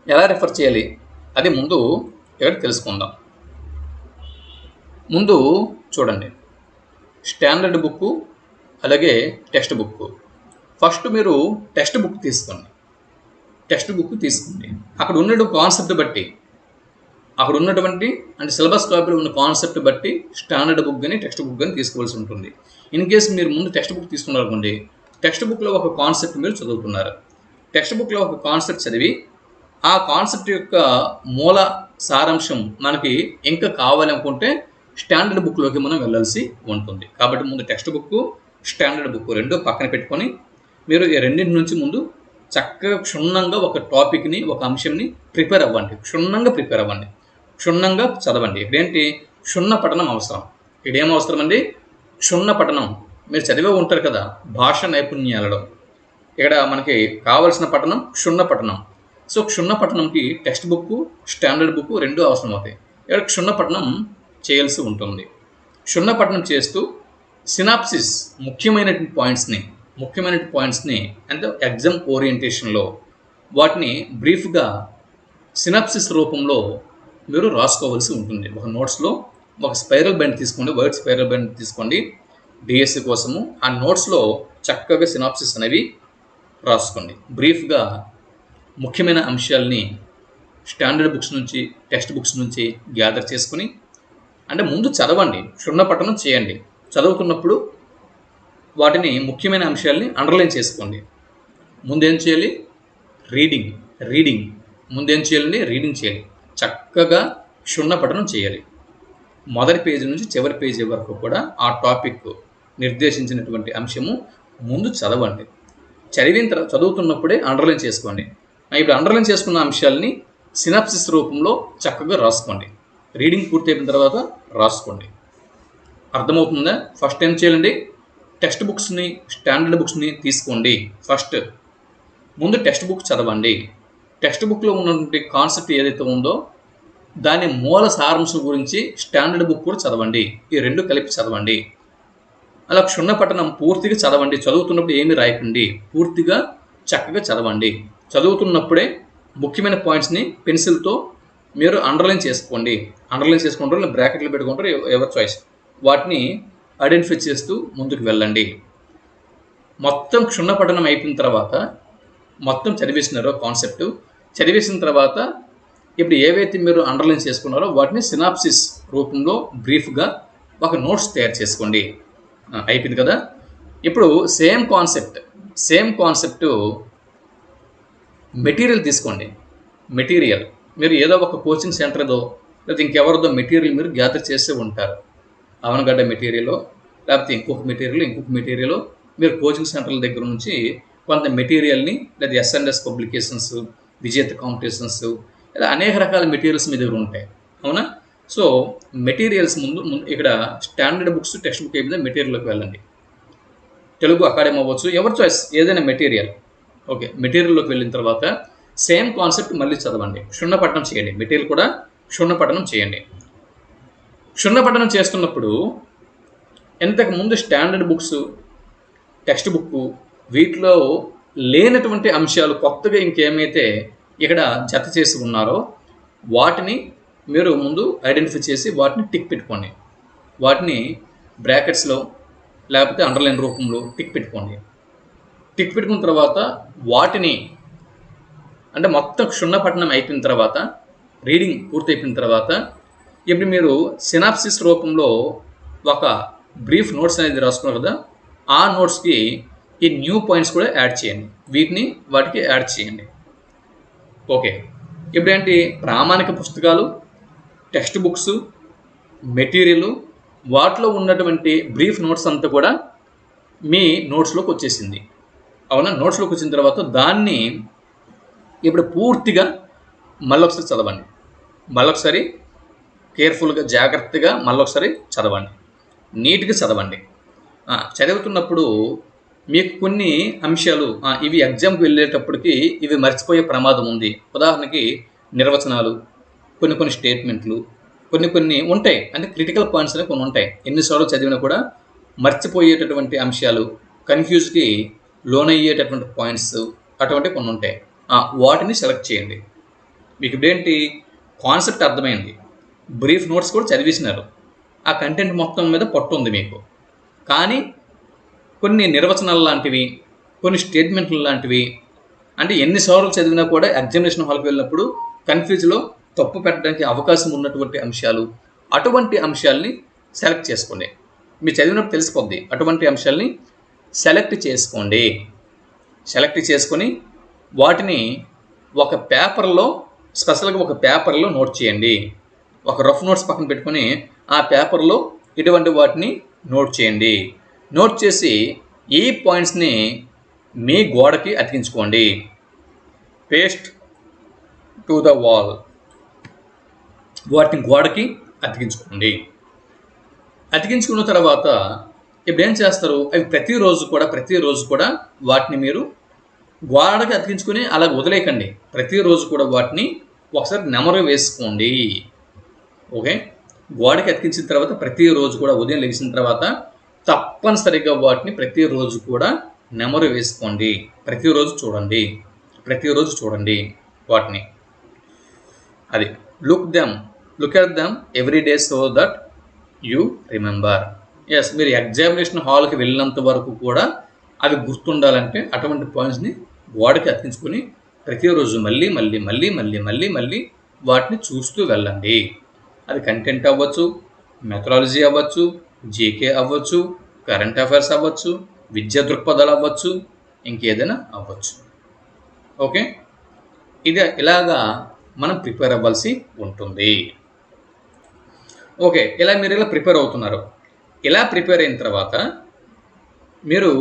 ఎలా రిఫర్ చేయాలి అది ముందు ఇక్కడ తెలుసుకుందాం. ముందు చూడండి, స్టాండర్డ్ బుక్ అలాగే టెక్స్ట్ బుక్. ఫస్ట్ మీరు టెక్స్ట్ బుక్ తీసుకోండి. అక్కడ ఉన్న కాన్సెప్ట్ బట్టి, అక్కడ ఉన్నటువంటి అంటే సిలబస్ కాపీలో ఉన్న కాన్సెప్ట్ బట్టి స్టాండర్డ్ బుక్ కానీ టెక్స్ట్ బుక్ కానీ తీసుకోవాల్సి ఉంటుంది. ఇన్ కేసు మీరు ముందు టెక్స్ట్ బుక్ తీసుకున్నారు అనుకోండి, టెక్స్ట్ బుక్లో ఒక కాన్సెప్ట్ మీరు చదువుతున్నారు. టెక్స్ట్ బుక్లో ఒక కాన్సెప్ట్ చదివి ఆ కాన్సెప్ట్ యొక్క మూల సారాంశం మనకి ఇంకా కావాలనుకుంటే స్టాండర్డ్ బుక్లోకి మనం వెళ్ళాల్సి ఉంటుంది. కాబట్టి ముందు టెక్స్ట్ బుక్, స్టాండర్డ్ బుక్ రెండు పక్కన పెట్టుకొని మీరు ఈ రెండింటి నుంచి ముందు చక్కగా క్షుణ్ణంగా ఒక టాపిక్ని, ఒక అంశంని ప్రిపేర్ అవ్వండి. క్షుణ్ణంగా చదవండి. ఇక్కడేంటి, క్షుణ్ణ పఠనం అవసరం. ఇక్కడ ఏం అవసరం అండి? క్షుణ్ణ పఠనం. మీరు చదివే ఉంటారు కదా భాష నైపుణ్యాలలో. ఇక్కడ మనకి కావలసిన పఠనం క్షుణ్ణ పఠనం. సో క్షుణ్ణ పఠనంకి టెక్స్ట్ బుక్, స్టాండర్డ్ బుక్ రెండు అవసరం అవుతాయి. ఇక్కడ క్షుణ్ణ పఠనం చేయాల్సి ఉంటుంది. క్షుణ్ణ పఠనం చేస్తూ సినాప్సిస్ ముఖ్యమైన పాయింట్స్ని అంటే ఎగ్జామ్ ఓరియంటేషన్లో వాటిని బ్రీఫ్గా సినాప్సిస్ రూపంలో మీరు రాసుకోవాల్సి ఉంటుంది. ఒక నోట్స్లో ఒక స్పైరల్ బైండ్ తీసుకోండి, వర్డ్ స్పైరల్ బైండ్ తీసుకోండి డిఎస్సి కోసము. ఆ నోట్స్లో చక్కగా సినాప్సిస్ అనేవి రాసుకోండి. బ్రీఫ్గా ముఖ్యమైన అంశాలని స్టాండర్డ్ బుక్స్ నుంచి, టెక్స్ట్ బుక్స్ నుంచి గ్యాదర్ చేసుకుని, అంటే ముందు చదవండి, క్షుణ్ణ పఠనం చేయండి. చదువుతున్నప్పుడు వాటిని ముఖ్యమైన అంశాలని అండర్లైన్ చేసుకోండి. ముందేం చేయాలి? రీడింగ్. ముందేం చేయాలండి? రీడింగ్ చేయాలి. చక్కగా క్షుణ్ణ పఠనం చేయాలి. మొదటి పేజీ నుంచి చివరి పేజీ వరకు కూడా ఆ టాపిక్ నిర్దేశించినటువంటి అంశము ముందు చదవండి. చదివిన తర్వాత చదువుతున్నప్పుడే అండర్లైన్ చేసుకోండి. ఇప్పుడు అండర్లైన్ చేసుకున్న అంశాలని సినాప్సిస్ రూపంలో చక్కగా రాసుకోండి. రీడింగ్ పూర్తి అయిన తర్వాత రాసుకోండి. అర్థమవుతుందా? ఫస్ట్ ఏం చేయాలండి? టెక్స్ట్ బుక్స్ని, స్టాండర్డ్ బుక్స్ని తీసుకోండి. ఫస్ట్ ముందు టెక్స్ట్ బుక్ చదవండి. టెక్స్ట్ బుక్లో ఉన్నటువంటి కాన్సెప్ట్ ఏదైతే ఉందో దాని మూల సారాంశం గురించి స్టాండర్డ్ బుక్ కూడా చదవండి. ఈ రెండు కలిపి చదవండి. అలా క్షుణ్ణ పఠనం పూర్తిగా చదవండి. చదువుతున్నప్పుడు ఏమీ రాయకండి, పూర్తిగా చక్కగా చదవండి. చదువుతున్నప్పుడే ముఖ్యమైన పాయింట్స్ని పెన్సిల్తో మీరు అండర్లైన్ చేసుకోండి. అండర్లైన్ చేసుకుంటారు, లేదా బ్రాకెట్లు పెట్టుకుంటారు, ఎవరి చాయిస్. వాటిని ఐడెంటిఫై చేస్తూ ముందుకు వెళ్ళండి. మొత్తం క్షుణ్ణ పఠనం అయిపోయిన తర్వాత, మొత్తం చదివేసినారో కాన్సెప్ట్ చదివేసిన తర్వాత, ఇప్పుడు ఏవైతే మీరు అండర్లైన్ చేసుకున్నారో వాటిని సినాప్సిస్ రూపంలో బ్రీఫ్గా ఒక నోట్స్ తయారు చేసుకోండి. అయిపోయింది కదా. ఇప్పుడు సేమ్ కాన్సెప్ట్ మెటీరియల్ తీసుకోండి. మెటీరియల్ మీరు ఏదో ఒక కోచింగ్ సెంటర్దో లేదా ఇంకెవరిదో మెటీరియల్ మీరు గ్యాదర్ చేస్తూ ఉంటారు. అవనగడ్డ మెటీరియల్, లేకపోతే ఇంకొక మెటీరియల్ మీరు కోచింగ్ సెంటర్ల దగ్గర నుంచి కొంత మెటీరియల్ని, లేదా ఎస్ఎన్ఎస్ పబ్లికేషన్స్, విజేత కాంపిటీషన్స్, ఇలా అనేక రకాల మెటీరియల్స్ మీ దగ్గర ఉంటాయి, అవునా? సో మెటీరియల్స్ ముందు ఇక్కడ స్టాండర్డ్ బుక్స్, టెక్స్ట్ బుక్ అయిపోయింది, మెటీరియల్లోకి వెళ్ళండి. తెలుగు అకాడమీ అవ్వచ్చు, ఎవరి చాయిస్, ఏదైనా మెటీరియల్. ఓకే, మెటీరియల్లోకి వెళ్ళిన తర్వాత సేమ్ కాన్సెప్ట్ మళ్ళీ చదవండి, క్షుణ్ణపఠనం చేయండి, మెటీరియల్ కూడా క్షుణ్ణపఠనం చేయండి. క్షుణ్ణపఠనం చేస్తున్నప్పుడు ఇంతకుముందు స్టాండర్డ్ బుక్స్, టెక్స్ట్ బుక్, వీటిలో లేనటువంటి అంశాలు కొత్తగా ఇంకేమైతే ఇక్కడ జత చేసి ఉన్నారో వాటిని మీరు ముందు ఐడెంటిఫై చేసి వాటిని టిక్ పెట్టుకోండి. వాటిని బ్రాకెట్స్లో లేకపోతే అండర్లైన్ రూపంలో టిక్ పెట్టుకోండి. టిక్ పెట్టుకున్న తర్వాత వాటిని అంటే మొత్తం క్షుణ్ణపఠనం అయిపోయిన తర్వాత, రీడింగ్ పూర్తయిపోయిన తర్వాత, ఇప్పుడు మీరు సినాప్సిస్ రూపంలో ఒక బ్రీఫ్ నోట్స్ అనేది రాసుకున్నారు కదా, ఆ నోట్స్కి ఈ న్యూ పాయింట్స్ కూడా యాడ్ చేయండి, వీటిని వాటికి యాడ్ చేయండి. ఓకే, ఇప్పుడేంటి, ప్రామాణిక పుస్తకాలు, టెక్స్ట్ బుక్స్, మెటీరియల్, వాటిలో ఉన్నటువంటి బ్రీఫ్ నోట్స్ అంతా కూడా మీ నోట్స్లోకి వచ్చేసింది, అవునా? నోట్స్లోకి వచ్చిన తర్వాత దాన్ని ఇప్పుడు పూర్తిగా మళ్ళొకసారి చదవండి, మళ్ళొకసారి కేర్ఫుల్గా, జాగ్రత్తగా మళ్ళొకసారి చదవండి, నీట్గా చదవండి. చదువుతున్నప్పుడు మీకు కొన్ని అంశాలు ఇవి ఎగ్జామ్కి వెళ్ళేటప్పటికి ఇవి మర్చిపోయే ప్రమాదం ఉంది. ఉదాహరణకి నిర్వచనాలు, కొన్ని స్టేట్మెంట్లు, కొన్ని ఉంటాయి, అంటే క్రిటికల్ పాయింట్స్ అనేవి కొన్ని ఉంటాయి. ఎన్నిసార్లు చదివినా కూడా మర్చిపోయేటటువంటి అంశాలు, కన్ఫ్యూజ్కి లోనయ్యేటటువంటి పాయింట్స్ అటువంటివి కొన్ని ఉంటాయి. వాటిని సెలెక్ట్ చేయండి. మీకు ఇప్పుడేంటి, కాన్సెప్ట్ అర్థమైంది, బ్రీఫ్ నోట్స్ కూడా చదివేసినారు, ఆ కంటెంట్ మొత్తం మీద పట్టు ఉంది మీకు. కానీ కొన్ని నిర్వచనాలు లాంటివి, కొన్ని స్టేట్మెంట్లు లాంటివి, అంటే ఎన్నిసార్లు చదివినా కూడా ఎగ్జామినేషన్ హాల్కి వెళ్ళినప్పుడు కన్ఫ్యూజ్లో తప్పు పెట్టడానికి అవకాశం ఉన్నటువంటి అంశాలు, అటువంటి అంశాలని సెలెక్ట్ చేసుకోండి. మీరు చదివినప్పుడు తెలిసిపోద్ది, అటువంటి అంశాలని సెలెక్ట్ చేసుకోండి. సెలెక్ట్ చేసుకొని వాటిని ఒక పేపర్లో, స్పెషల్గా ఒక పేపర్లో నోట్ చేయండి. ఒక రఫ్ నోట్స్ పక్కన పెట్టుకొని ఆ పేపర్లో ఇటువంటి వాటిని నోట్ చేయండి. నోట్ చేసి ఈ పాయింట్స్ని మీ గోడకి అతికించుకోండి. పేస్ట్ టు ద వాల్, వాటిని గోడకి అతికించుకోండి. అతికించుకున్న తర్వాత ఇప్పుడు ఏం చేస్తారు, అవి ప్రతిరోజు కూడా వాటిని మీరు గోడకి అతికించుకొని అలా వదిలేయకండి. ప్రతిరోజు కూడా వాటిని ఒకసారి నెమరు వేసుకోండి. ఓకే, గోడకి అతికించిన తర్వాత ప్రతిరోజు కూడా ఉదయం లెగిసిన తర్వాత తప్పనిసరిగా వాటిని ప్రతిరోజు కూడా నెమరు వేసుకోండి. ప్రతిరోజు చూడండి వాటిని. అది look at them every day so that you remember. Yes, మీరు ఎగ్జామినేషన్ హాల్కి వెళ్ళినంత వరకు కూడా అవి గుర్తుండాలంటే అటువంటి పాయింట్స్ని గోడకి అతికించుకొని ప్రతిరోజు మళ్ళీ వాటిని చూస్తూ వెళ్ళండి. అది కంటెంట్ అవ్వచ్చు, మెథడాలజీ అవ్వచ్చు, జీకే అవ్వచ్చు, కరెంట్ అఫైర్స్ అవ్వచ్చు, విద్యా దృక్పథాలు అవ్వచ్చు, ఇంకేదైనా అవ్వచ్చు. ఓకే, ఇలాగా మనం ప్రిపేర్ అవ్వాల్సి ఉంటుంది. ఓకే, మీరు ఇలా ప్రిపేర్ అవుతున్నారు. ఇలా ప్రిపేర్ అయిన తర్వాత మీరు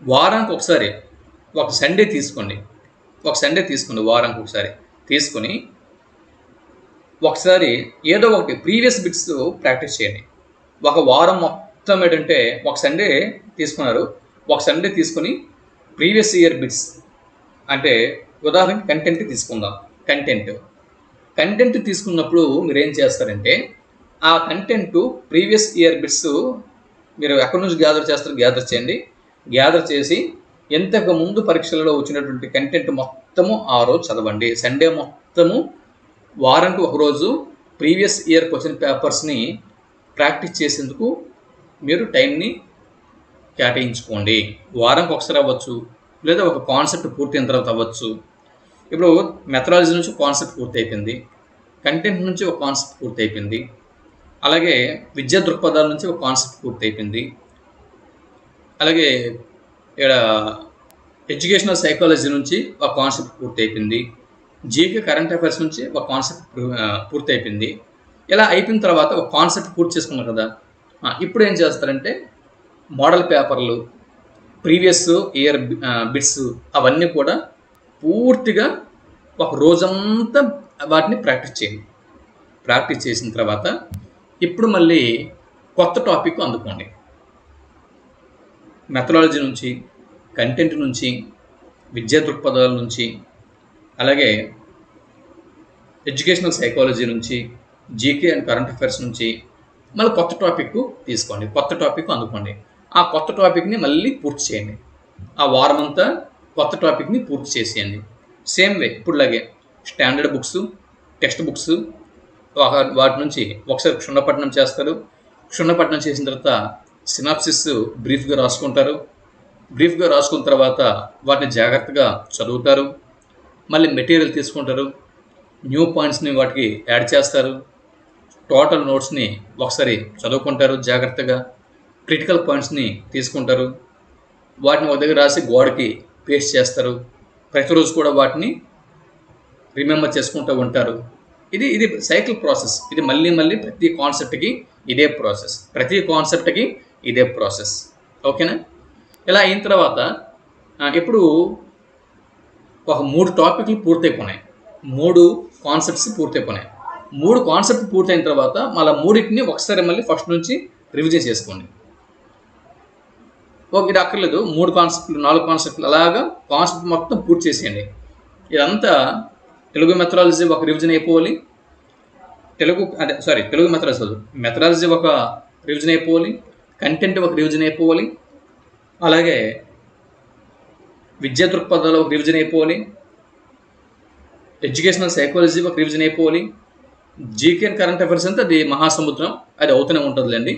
వారానికి ఒకసారి ఒక సండే తీసుకోండి. వారానికి ఒకసారి తీసుకొని ఒకసారి ఏదో ఒకటి ప్రీవియస్ బిట్స్ ప్రాక్టీస్ చేయండి. ఒక వారం మొత్తం ఏంటంటే ఒక సండే తీసుకున్నారు, ఒక సండే తీసుకొని ప్రీవియస్ ఇయర్ బిట్స్, అంటే ఉదాహరణకి కంటెంట్ తీసుకుందాం. కంటెంట్ తీసుకున్నప్పుడు మీరు ఏం చేస్తారంటే ఆ కంటెంట్ ప్రీవియస్ ఇయర్ బిట్స్ మీరు ఎక్కడి నుంచి గ్యాదర్ చేయండి. గ్యాదర్ చేసి ఎంతకు ముందు పరీక్షలలో వచ్చినటువంటి కంటెంట్ మొత్తము ఆ రోజు చదవండి. సండే మొత్తము వారానికి ఒకరోజు ప్రీవియస్ ఇయర్ క్వశ్చన్ పేపర్స్ని ప్రాక్టీస్ చేసేందుకు మీరు టైంని కేటాయించుకోండి. వారానికి ఒకసారి అవ్వచ్చు, లేదా ఒక కాన్సెప్ట్ పూర్తయిన తర్వాత అవ్వచ్చు. ఇప్పుడు మెథడాలజీ నుంచి కాన్సెప్ట్ పూర్తయిపోయింది, కంటెంట్ నుంచి ఒక కాన్సెప్ట్ పూర్తయిపోయింది, అలాగే విద్యా దృక్పథాల నుంచి ఒక కాన్సెప్ట్ పూర్తయిపోయింది, అలాగే ఇక్కడ ఎడ్యుకేషనల్ సైకాలజీ నుంచి ఒక కాన్సెప్ట్ పూర్తయిపోయింది, జీకే కరెంట్ అఫైర్స్ నుంచి ఒక కాన్సెప్ట్ పూర్తయిపోయింది. ఇలా అయిపోయిన తర్వాత ఒక కాన్సెప్ట్ పూర్తి చేసుకున్నారు కదా, ఇప్పుడు ఏం చేస్తారంటే మోడల్ పేపర్లు, ప్రీవియస్ ఇయర్ బిట్స్ అవన్నీ కూడా పూర్తిగా ఒక రోజంతా వాటిని ప్రాక్టీస్ చేయండి. ప్రాక్టీస్ చేసిన తర్వాత ఇప్పుడు మళ్ళీ కొత్త టాపిక్ అందుకోండి. మెథడాలజీ నుంచి, కంటెంట్ నుంచి, విద్యా దృక్పథాల నుంచి, అలాగే ఎడ్యుకేషనల్ సైకాలజీ నుంచి, జీకే అండ్ కరెంట్ అఫైర్స్ నుంచి మళ్ళీ కొత్త టాపిక్ తీసుకోండి. కొత్త టాపిక్ అందుకోండి. ఆ కొత్త టాపిక్ని మళ్ళీ పూర్తి చేయండి. ఆ వారం అంతా కొత్త టాపిక్ని పూర్తి చేసేయండి. సేమ్ వే ఇప్పుడులాగే స్టాండర్డ్ బుక్స్, టెక్స్ట్ బుక్స్ వాటి నుంచి ఒకసారి క్షుణ్ణపఠనం చేస్తారు. క్షుణ్ణపఠనం చేసిన తర్వాత సినాప్సిస్ బ్రీఫ్గా రాసుకుంటారు. బ్రీఫ్గా రాసుకున్న తర్వాత వాటిని జాగ్రత్తగా చదువుతారు. మళ్ళీ మెటీరియల్ తీసుకుంటారు. న్యూ పాయింట్స్ని వాటికి యాడ్ చేస్తారు. టోటల్ నోట్స్ని ఒకసారి చదువుకుంటారు జాగ్రత్తగా. క్రిటికల్ పాయింట్స్ని తీసుకుంటారు. వాటిని ఒక దగ్గర రాసి గోడకి పేస్ట్ చేస్తారు. ప్రతిరోజు కూడా వాటిని రిమెంబర్ చేసుకుంటూ ఉంటారు. ఇది సైకిల్ ప్రాసెస్. ఇది మళ్ళీ ప్రతి కాన్సెప్ట్కి ఇదే ప్రాసెస్. ఓకేనా? ఇలా అయిన తర్వాత ఇప్పుడు ఒక 3 టాపిక్లు పూర్తయిపోయినాయి. 3 కాన్సెప్ట్స్ పూర్తయిపోయినాయి. 3 కాన్సెప్ట్ పూర్తయిన తర్వాత మళ్ళీ 3టిని ఒకసారి మళ్ళీ ఫస్ట్ నుంచి రివిజన్ చేసుకోండి. ఇది అక్కర్లేదు. 3 కాన్సెప్ట్లు, 4 కాన్సెప్ట్లు అలాగా కాన్సెప్ట్ మొత్తం పూర్తి చేసేయండి. ఇదంతా తెలుగు మెథడాలజీ ఒక రివిజన్ అయిపోవాలి. తెలుగు మెథడాలజీ ఒక రివిజన్ అయిపోవాలి. కంటెంట్ ఒక రివిజన్ అయిపోవాలి. అలాగే విద్యా దృక్పథాలు ఒక రివిజన్ అయిపోవాలి. ఎడ్యుకేషనల్ సైకాలజీ ఒక రివిజన్ అయిపోవాలి. జీకే అండ్ కరెంట్ అఫైర్స్ అంతా అది మహాసముద్రం, అది అవుతూనే ఉంటుందిలేండి.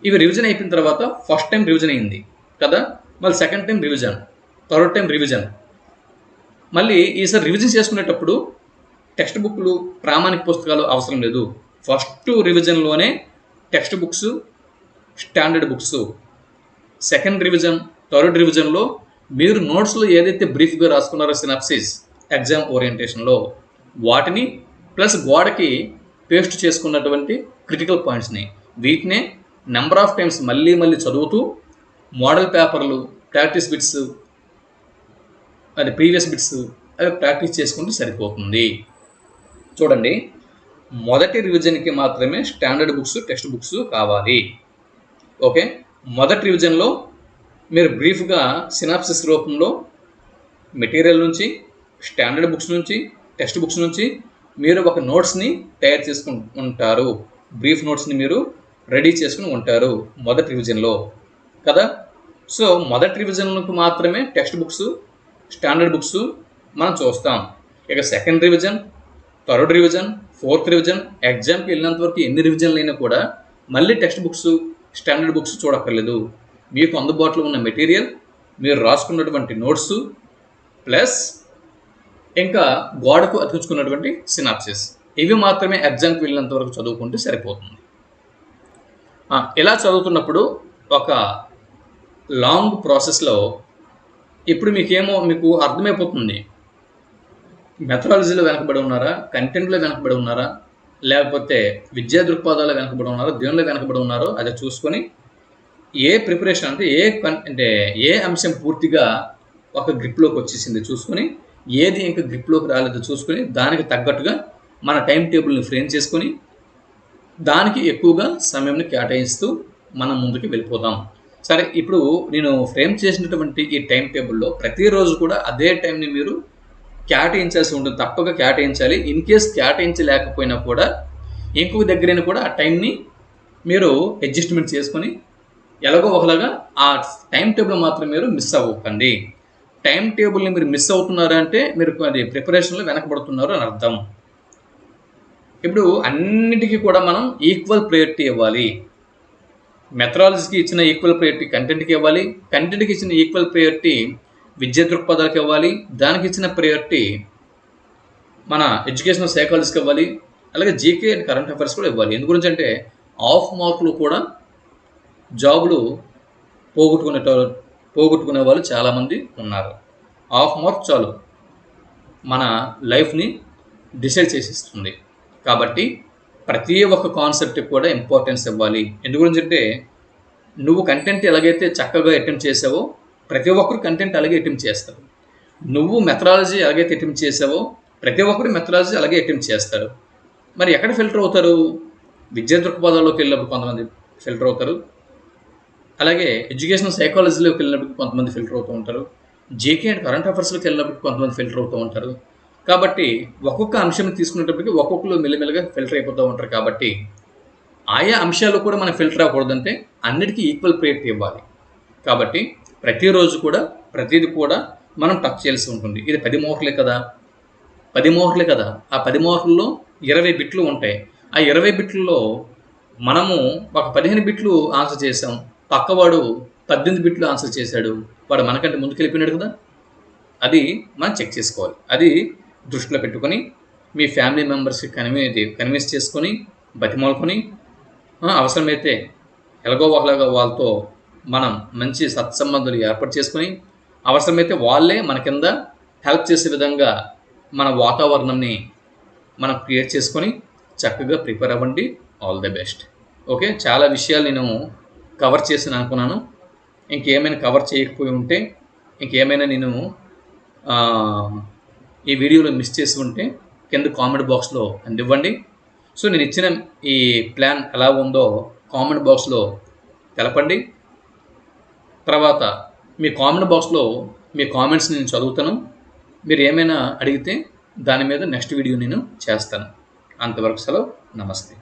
ఇవి రివిజన్ అయిపోయిన తర్వాత ఫస్ట్ టైం రివిజన్ అయింది కదా, మళ్ళీ second time revision, third time revision. మళ్ళీ ఈసారి రివిజన్ చేసుకునేటప్పుడు టెక్స్ట్ బుక్లు, ప్రామాణిక పుస్తకాలు అవసరం లేదు. ఫస్ట్ రివిజన్లోనే text books, standard books. Second revision, third రివిజన్లో మీరు నోట్స్లో ఏదైతే బ్రీఫ్గా రాసుకున్నారో సినాప్సిస్ ఎగ్జామ్ ఓరియంటేషన్లో వాటిని ప్లస్ గోడకి పేస్ట్ చేసుకున్నటువంటి క్రిటికల్ పాయింట్స్ని, వీటినే నెంబర్ ఆఫ్ టైమ్స్ మళ్ళీ చదువుతూ మోడల్ పేపర్లు, ప్రాక్టీస్ బిట్స్, అది ప్రీవియస్ బిట్స్ అవి ప్రాక్టీస్ చేసుకుంటే సరిపోతుంది. చూడండి, మొదటి రివిజన్కి మాత్రమే స్టాండర్డ్ బుక్స్, టెక్స్ట్ బుక్స్ కావాలి. ఓకే, మొదటి రివిజన్లో మీరు బ్రీఫ్గా సినాప్సిస్ రూపంలో మెటీరియల్ నుంచి, స్టాండర్డ్ బుక్స్ నుంచి, టెక్స్ట్ బుక్స్ నుంచి మీరు ఒక నోట్స్ని తయారు చేసుకుని ఉంటారు. బ్రీఫ్ నోట్స్ని మీరు రెడీ చేసుకుని ఉంటారు మొదటి రివిజన్లో కదా. సో మొదటి రివిజన్లకు మాత్రమే టెక్స్ట్ బుక్స్, స్టాండర్డ్ బుక్స్ మనం చూస్తాం. ఇక second revision, third revision, fourth revision, ఎగ్జామ్కి వెళ్ళినంత వరకు ఎన్ని రివిజన్లు అయినా కూడా మళ్ళీ టెక్స్ట్ బుక్స్, స్టాండర్డ్ బుక్స్ చూడక్కర్లేదు. మీకు అందుబాటులో ఉన్న మెటీరియల్, మీరు రాసుకున్నటువంటి నోట్స్ ప్లస్ ఇంకా గోడకు అతికించుకున్నటువంటి సినాప్సిస్, ఇవి మాత్రమే ఎగ్జామ్కి వెళ్ళినంత వరకు చదువుకుంటే సరిపోతుంది. ఇలా చదువుతున్నప్పుడు ఒక లాంగ్ ప్రాసెస్లో ఇప్పుడు మీకు అర్థమైపోతుంది మెథడాలజీలో వెనకబడి ఉన్నారా, కంటెంట్లో వెనకబడి ఉన్నారా, లేకపోతే విద్యా దృక్పథాల్లో వెనకబడి ఉన్నారో, దేనిలో వెనకబడి ఉన్నారో అది చూసుకొని ఏ ప్రిపరేషన్ అంటే ఏ అంశం పూర్తిగా ఒక గ్రిప్లోకి వచ్చేసింది చూసుకొని, ఏది ఇంకా గ్రిప్లోకి రాలేదో చూసుకొని దానికి తగ్గట్టుగా మన టైం టేబుల్ని ఫ్రేమ్ చేసుకొని దానికి ఎక్కువగా సమయంని కేటాయిస్తూ మనం ముందుకు వెళ్ళిపోతాం. సరే, ఇప్పుడు నేను ఫ్రేమ్ చేసినటువంటి ఈ టైం టేబుల్లో ప్రతిరోజు కూడా అదే టైంని మీరు కేటాయించాల్సి ఉంటుంది. తప్పగా కేటాయించాలి. ఇన్ కేస్ కేటాయించలేకపోయినా కూడా ఇంకొక దగ్గరైనా కూడా ఆ టైంని మీరు అడ్జస్ట్మెంట్ చేసుకొని ఎలాగో ఒకలాగా ఆ టైం టేబుల్ మాత్రం మీరు మిస్ అవ్వకండి. టైం టేబుల్ని మీరు మిస్ అవుతున్నారంటే మీరు అది ప్రిపరేషన్లో వెనకబడుతున్నారు అని అర్థం. ఇప్పుడు అన్నిటికీ కూడా మనం ఈక్వల్ ప్రయారిటీ ఇవ్వాలి. మెథడాలజీకి ఇచ్చిన ఈక్వల్ ప్రయారిటీ కంటెంట్కి ఇవ్వాలి. కంటెంట్కి ఇచ్చిన ఈక్వల్ ప్రయారిటీ విద్యా దృక్పథాలకు ఇవ్వాలి. దానికి ఇచ్చిన ప్రయారిటీ మన ఎడ్యుకేషనల్ సైకాలజీకి ఇవ్వాలి. అలాగే జీకే అండ్ కరెంట్ అఫైర్స్ కూడా ఇవ్వాలి. ఎందు గురించి అంటే హాఫ్ మార్కులు కూడా జాబులు పోగొట్టుకునే వాళ్ళు చాలామంది ఉన్నారు. హాఫ్ మార్క్ చాలు మన లైఫ్ని డిసైడ్ చేసిస్తుంది. కాబట్టి ప్రతి ఒక్క కాన్సెప్ట్కి కూడా ఇంపార్టెన్స్ ఇవ్వాలి. ఎందు గురించి అంటే నువ్వు కంటెంట్ ఎలాగైతే చక్కగా అటెంప్ట్ చేసావో ప్రతి ఒక్కరు కంటెంట్ అలాగే అటెంప్ట్ చేస్తారు. నువ్వు మెథడాలజీ ఎలాగైతే అటెంప్ట్ చేసావో ప్రతి ఒక్కరు మెథడాలజీ అలాగే అటెంప్ట్ చేస్తారు. మరి ఎక్కడ ఫిల్టర్ అవుతారు? విద్యా దృక్పథాల్లోకి వెళ్ళినప్పుడు కొంతమంది ఫిల్టర్ అవుతారు. అలాగే ఎడ్యుకేషనల్ సైకాలజీలోకి వెళ్ళినప్పుడు కొంతమంది ఫిల్టర్ అవుతూ ఉంటారు. జేకే అండ్ కరెంట్ అఫైర్స్లోకి వెళ్ళినప్పుడు కొంతమంది ఫిల్టర్ అవుతూ ఉంటారు. కాబట్టి ఒక్కొక్క అంశం తీసుకునేటప్పటికి ఒక్కొక్కరు మెల్లిమెల్లిగా ఫిల్టర్ అయిపోతూ ఉంటారు. కాబట్టి ఆయా అంశాలు కూడా మనం ఫిల్టర్ అవ్వకూడదంటే అన్నిటికీ ఈక్వల్ ప్రయారిటీ ఇవ్వాలి. కాబట్టి ప్రతిరోజు కూడా ప్రతిదీ కూడా మనం టచ్ చేయాల్సి ఉంటుంది. ఇది 10 మార్కులే కదా, 10 మార్కులే కదా. ఆ 10 మార్కుల్లో 20 బిట్లు ఉంటాయి. ఆ 20 బిట్లలో మనము ఒక 15 బిట్లు ఆన్సర్ చేసాం, పక్కవాడు 18 బిట్లు ఆన్సర్ చేశాడు, వాడు మనకంటే ముందుకెళ్ళిపోయినాడు కదా. అది మనం చెక్ చేసుకోవాలి. అది దృష్టిలో పెట్టుకొని మీ ఫ్యామిలీ మెంబర్స్కి కన్విన్స్ చేసుకొని బతిమాలుకొని అవసరమైతే ఎలాగో ఒకలాగా వాళ్ళతో మనం మంచి సత్సంబంధాలు ఏర్పాటు చేసుకొని అవసరమైతే వాళ్ళే మన కింద హెల్ప్ చేసే విధంగా మన వాతావరణంని మనం క్రియేట్ చేసుకొని చక్కగా ప్రిపేర్ అవ్వండి. All the best. ఓకే, చాలా విషయాలు నేను కవర్ చేసి అనుకున్నాను. ఇంకేమైనా కవర్ చేయకపోయి ఉంటే, ఇంకేమైనా నేను ఈ వీడియోలో మిస్ చేసి ఉంటే కింద కామెంట్ బాక్స్లో అందివ్వండి. సో నేను ఇచ్చిన ఈ ప్లాన్ ఎలా ఉందో కామెంట్ బాక్స్లో తెలపండి. తర్వాత మీ కామెంట్ బాక్స్లో మీ కామెంట్స్ నేను చదువుతాను. మీరు ఏమైనా అడిగితే దాని మీద నెక్స్ట్ వీడియో నేను చేస్తాను. అంతవరకు సెలవు. నమస్తే.